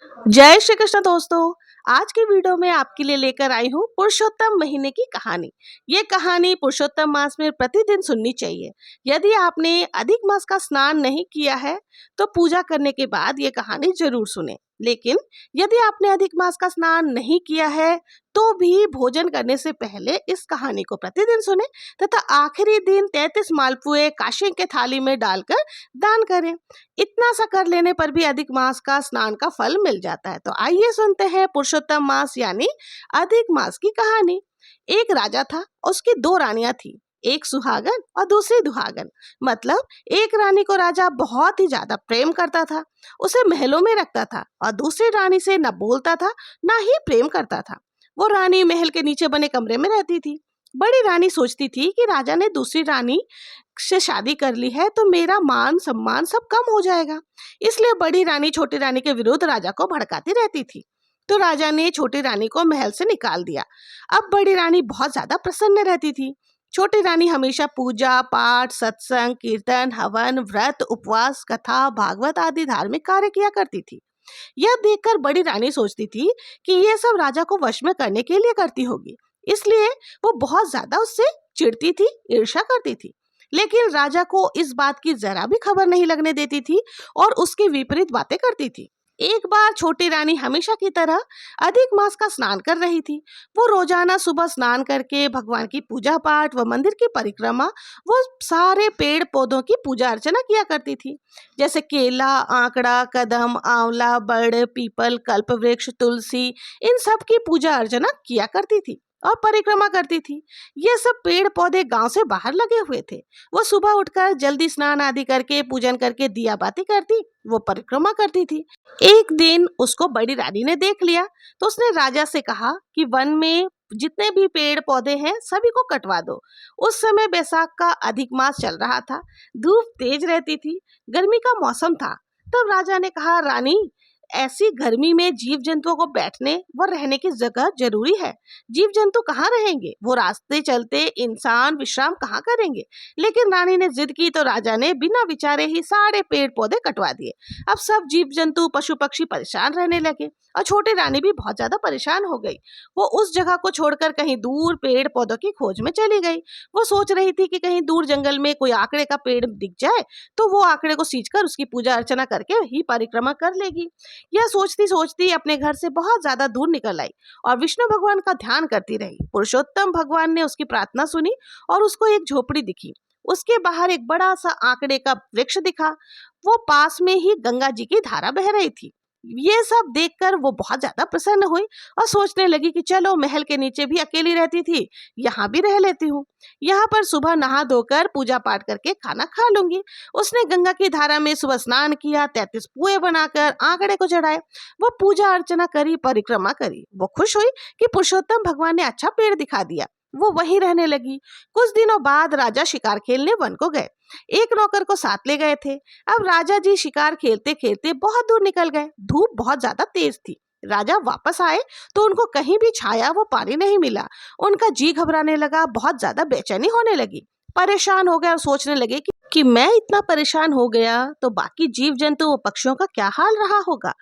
जय श्री कृष्ण दोस्तों। आज की वीडियो में आपके लिए लेकर आई हूँ पुरुषोत्तम महीने की कहानी। ये कहानी पुरुषोत्तम मास में प्रतिदिन सुननी चाहिए। यदि आपने अधिक मास का स्नान नहीं किया है तो पूजा करने के बाद ये कहानी जरूर सुने। लेकिन यदि आपने अधिक मास का स्नान नहीं किया है तो भी भोजन करने से पहले इस कहानी को प्रतिदिन सुने तथा आखिरी दिन 33 मालपुए काशी के थाली में डालकर दान करें। इतना सा कर लेने पर भी अधिक मास का स्नान का फल मिल जाता है। तो आइए सुनते हैं पुरुषोत्तम मास यानी अधिक मास की कहानी। एक राजा था, उसकी दो रानियां थी, एक सुहागन और दूसरी दुहागन। मतलब एक रानी को राजा बहुत ही ज्यादा प्रेम करता था, उसे महलों में रखता था, और दूसरी रानी से न बोलता था न ही प्रेम करता था। वो रानी महल के नीचे बने कमरे में रहती थी। बड़ी रानी सोचती थी कि राजा ने दूसरी रानी से शादी कर ली है तो मेरा मान सम्मान सब कम हो जाएगा। इसलिए बड़ी रानी छोटी रानी के विरुद्ध राजा को भड़काती रहती थी। तो राजा ने छोटी रानी को महल से निकाल दिया। अब बड़ी रानी बहुत ज्यादा प्रसन्न रहती थी। छोटी रानी हमेशा पूजा पाठ, सत्संग, कीर्तन, हवन, व्रत, उपवास, कथा, भागवत आदि धार्मिक कार्य किया करती थी। यह देखकर बड़ी रानी सोचती थी कि यह सब राजा को वश में करने के लिए करती होगी। इसलिए वो बहुत ज्यादा उससे चिढ़ती थी, ईर्ष्या करती थी। लेकिन राजा को इस बात की जरा भी खबर नहीं लगने देती थी और उसके विपरीत बातें करती थी। एक बार छोटी रानी हमेशा की तरह अधिक मास का स्नान कर रही थी। वो रोजाना सुबह स्नान करके भगवान की पूजा पाठ व मंदिर की परिक्रमा, वो सारे पेड़ पौधों की पूजा अर्चना किया करती थी। जैसे केला, आंकड़ा, कदम, आंवला, बड़, पीपल, कल्प वृक्ष, तुलसी, इन सब की पूजा अर्चना किया करती थी और परिक्रमा करती थी। ये सब पेड़ पौधे गांव से बाहर लगे हुए थे। वो सुबह उठकर जल्दी स्नान आदि करके पूजन करके दिया बाती करती, वो परिक्रमा करती थी। एक दिन उसको बड़ी रानी ने देख लिया तो उसने राजा से कहा कि वन में जितने भी पेड़ पौधे हैं सभी को कटवा दो। उस समय बैसाख का अधिक मास चल रहा था, धूप तेज रहती थी, गर्मी का मौसम था। तब राजा ने कहा, रानी, ऐसी गर्मी में जीव जंतुओं को बैठने व रहने की जगह जरूरी है। जीव जंतु कहाँ रहेंगे, वो रास्ते चलते इंसान विश्राम कहाँ करेंगे। लेकिन रानी ने जिद की तो राजा ने बिना विचारे ही सारे पेड़ पौधे कटवा दिए। अब सब जीव जंतु पशु पक्षी परेशान रहने लगे और छोटी रानी भी बहुत ज्यादा परेशान हो गई। वो उस जगह को छोड़कर कहीं दूर पेड़ पौधों की खोज में चली गई। वो सोच रही थी कि कहीं दूर जंगल में कोई आकड़े का पेड़ दिख जाए तो वो आकड़े को सींचकर उसकी पूजा अर्चना करके ही परिक्रमा कर लेगी। यह सोचती सोचती अपने घर से बहुत ज्यादा दूर निकल आई और विष्णु भगवान का ध्यान करती रही। पुरुषोत्तम भगवान ने उसकी प्रार्थना सुनी और उसको एक झोपड़ी दिखी। उसके बाहर एक बड़ा सा आंकड़े का वृक्ष दिखा। वो पास में ही गंगा जी की धारा बह रही थी। ये सब देखकर वो बहुत ज्यादा प्रसन्न हुई और सोचने लगी कि चलो, महल के नीचे भी अकेली रहती थी, यहाँ भी रह लेती हूँ। यहाँ पर सुबह नहा धोकर पूजा पाठ करके खाना खा लूंगी। उसने गंगा की धारा में सुबह स्नान किया, 33 पुए बनाकर आंकड़े को चढ़ाए। वो पूजा अर्चना करी, परिक्रमा करी। वो खुश हुई कि पुरुषोत्तम भगवान ने अच्छा पेड़ दिखा दिया। वो वहीं रहने लगी। कुछ दिनों बाद राजा शिकार खेलने वन को गए। एक नौकर को साथ ले गए थे। अब राजा जी शिकार खेलते खेलते बहुत दूर निकल गए। धूप बहुत ज्यादा तेज थी। राजा वापस आए तो उनको कहीं भी छाया वो पानी नहीं मिला। उनका जी घबराने लगा, बहुत ज्यादा बेचैनी होने लगी। परेशान हो गए और सोचने लगे कि मैं इतना परेशान हो गया तो बाकी जीव जंतु व पक्षियों का क्या हाल रहा होगा।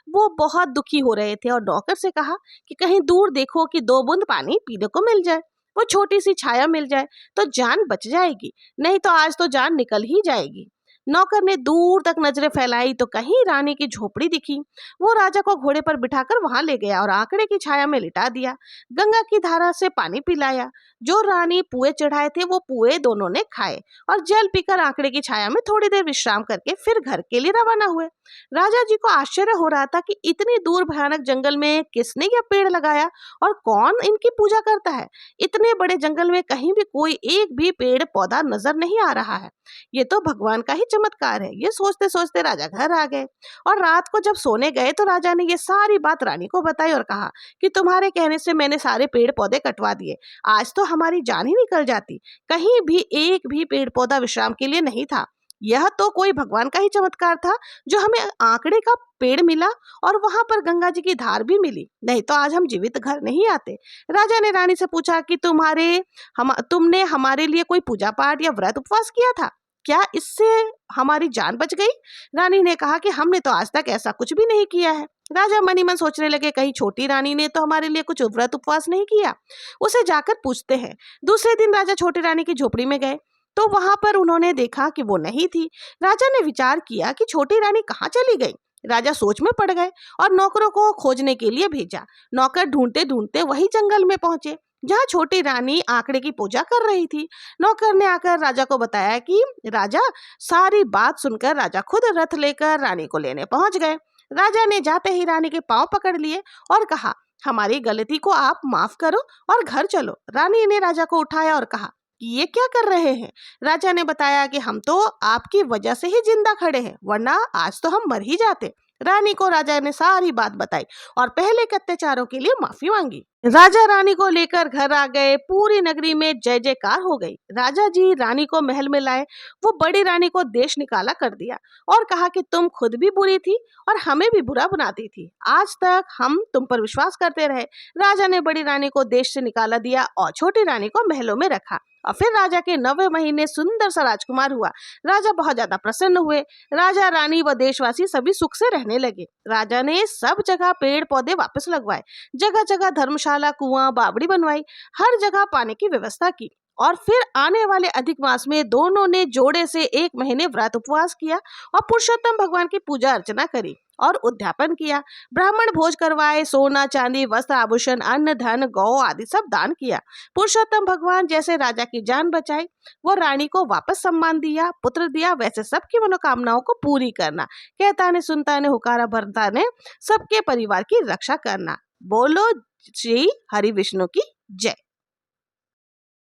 वो बहुत दुखी हो रहे थे और नौकर से कहा कि कहीं दूर देखो कि 2 बूंद पानी पीने को मिल जाए, वो छोटी सी छाया मिल जाए तो जान बच जाएगी, नहीं तो आज तो जान निकल ही जाएगी। नौकर ने दूर तक नजरें फैलाई तो कहीं रानी की झोपड़ी दिखी। वो राजा को घोड़े पर बिठाकर वहां ले गया और आंकड़े की छाया में लिटा दिया। गंगा की धारा से पानी पिलाया। जो रानी पुए चढ़ाए थे वो पुए दोनों ने खाए और जल पीकर आंकड़े की छाया में थोड़ी देर विश्राम करके फिर घर के लिए रवाना हुए। राजा जी को आश्चर्य हो रहा था कि इतनी दूर भयानक जंगल में किसने यह पेड़ लगाया और कौन इनकी पूजा करता है। इतने बड़े जंगल में कहीं भी कोई एक भी पेड़ पौधा नजर नहीं आ रहा है। ये तो भगवान का ही चमत्कार है। ये सोचते सोचते राजा घर आ गए और रात को जब सोने गए तो राजा ने ये सारी बात रानी को बताई और कहा कि तुम्हारे कहने से मैंने सारे पेड़ पौधे कटवा दिए, आज तो हमारी जान ही निकल जाती। कहीं भी एक भी पेड़ पौधा विश्राम के लिए नहीं था। यह तो कोई भगवान का ही चमत्कार था जो हमें आंकड़े का पेड़ मिला और वहां पर गंगा जी की धार भी मिली, नहीं तो आज हम जीवित घर नहीं आते। राजा ने रानी से पूछा कि तुमने हमारे लिए कोई पूजा पाठ या व्रत उपवास किया था, क्या इससे हमारी जान बच गई। रानी ने कहा कि हमने तो आज तक ऐसा कुछ भी नहीं किया है। राजा मन ही मन सोचने लगे, कहीं छोटी रानी ने तो हमारे लिए कुछ व्रत उपवास नहीं किया। उसे जाकर पूछते हैं। दूसरे दिन राजा छोटी रानी की झोपड़ी में गए तो वहां पर उन्होंने देखा कि वो नहीं थी। राजा ने विचार किया कि छोटी रानी कहाँ चली गई। राजा सोच में पड़ गए और नौकरों को खोजने के लिए भेजा। नौकर ढूंढते ढूंढते वही जंगल में पहुंचे जहाँ छोटी रानी आंकड़े की पूजा कर रही थी। नौकर ने आकर राजा को बताया कि राजा, सारी बात सुनकर राजा खुद रथ लेकर रानी को लेने पहुंच गए। राजा ने जाते ही रानी के पांव पकड़ लिए और कहा, हमारी गलती को आप माफ करो और घर चलो। रानी ने राजा को उठाया और कहा कि ये क्या कर रहे हैं। राजा ने बताया कि हम तो आपकी वजह से ही जिंदा खड़े हैं, वरना आज तो हम मर ही जाते। रानी को राजा ने सारी बात बताई और पहले के अत्याचारों के लिए माफी मांगी। राजा रानी को लेकर घर आ गए। पूरी नगरी में जय जयकार हो गई। राजा जी रानी को महल में लाए। वो बड़ी रानी को देश निकाला कर दिया और कहा कि तुम खुद भी बुरी थी और हमें भी बुरा बनाती थी। आज तक हम तुम पर विश्वास करते रहे। राजा ने बड़ी रानी को देश से निकाला दिया और छोटी रानी को महलों में रखा। और फिर राजा के 9वें महीने सुंदर सा राजकुमार हुआ। राजा बहुत ज्यादा प्रसन्न हुए। राजा रानी व देशवासी सभी सुख से रहने लगे। राजा ने सब जगह पेड़ पौधे वापस लगवाए, जगह जगह धर्मशाला, कुआं, बावड़ी बनवाई, हर जगह पानी की व्यवस्था की। और फिर आने वाले अधिक मास में दोनों ने जोड़े से 1 महीने व्रत उपवास किया और पुरुषोत्तम भगवान की पूजा अर्चना करी और उद्यापन किया। ब्राह्मण भोज करवाए, सोना चांदी, वस्त्र, आभूषण, अन्न, धन, गौ आदि सब दान किया। पुरुषोत्तम भगवान जैसे राजा की जान बचाई, वो रानी को वापस सम्मान दिया, पुत्र दिया, वैसे सबकी मनोकामनाओं को पूरी करना। कहता ने सुनता ने हुकारा भरता ने सबके परिवार की रक्षा करना। बोलो श्री हरि विष्णु की जय।